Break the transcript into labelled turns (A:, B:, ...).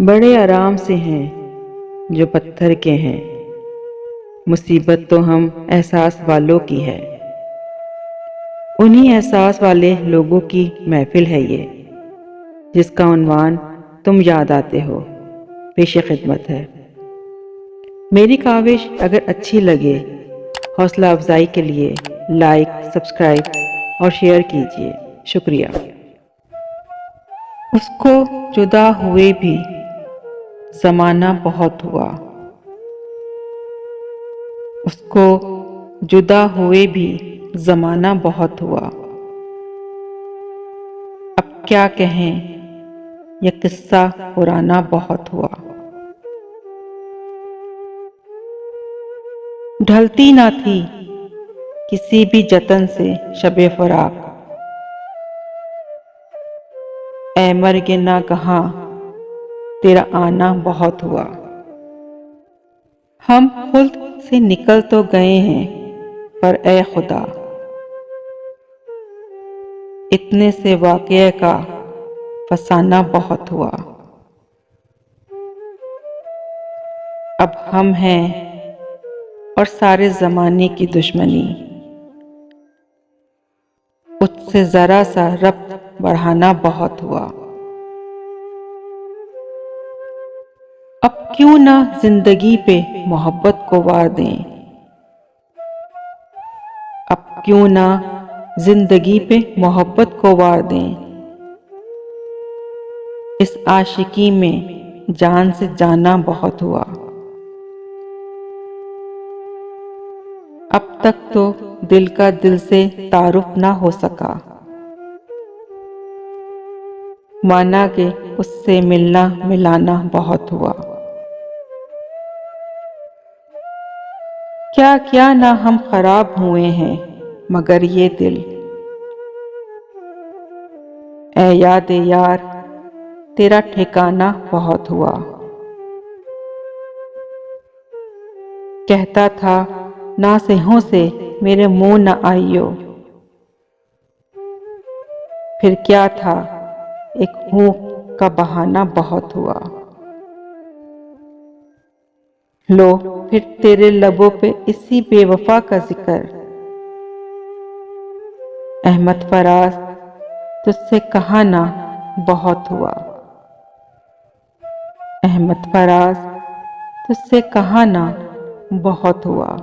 A: بڑے آرام سے ہیں جو پتھر کے ہیں، مصیبت تو ہم احساس والوں کی ہے۔ انہی احساس والے لوگوں کی محفل ہے یہ، جس کا عنوان تم یاد آتے ہو، پیش خدمت ہے۔ میری کاوش اگر اچھی لگے، حوصلہ افزائی کے لیے لائک، سبسکرائب اور شیئر کیجیے، شکریہ۔ اس کو جدا ہوئے بھی زمانہ بہت ہوا، اس کو جدا ہوئے بھی زمانہ بہت ہوا۔ اب کیا کہیں، یہ قصہ پرانا بہت ہوا۔ ڈھلتی نہ تھی کسی بھی جتن سے شب فراق، اے مرگ ناگہاں تیرا آنا بہت ہوا۔ ہم خلد سے نکل تو گئے ہیں، پر اے خدا، اتنے سے واقعے کا فسانہ بہت ہوا۔ اب ہم ہیں اور سارے زمانے کی دشمنی، اس سے ذرا سا ربط بڑھانا بہت ہوا۔ اب کیوں نہ زندگی پہ محبت کو وار دیں، اب کیوں نہ زندگی پہ محبت کو وار دیں۔ اس عاشقی میں جان سے جانا بہت ہوا۔ اب تک تو دل کا دل سے تعارف نہ ہو سکا، مانا کہ اس سے ملنا ملانا بہت ہوا۔ کیا کیا نہ ہم خراب ہوئے ہیں، مگر یہ دل، اے یاد یار تیرا ٹھکانہ بہت ہوا۔ کہتا تھا ناصحوں سے میرے منہ نہ آئیو، پھر کیا تھا ایک ہوں کا بہانہ بہت ہوا۔ لو پھر تیرے لبوں پہ اسی بے وفا کا ذکر، احمد فراز تجھ سے کہا نہ بہت ہوا۔ احمد فراز تجھ سے کہا نہ بہت ہوا۔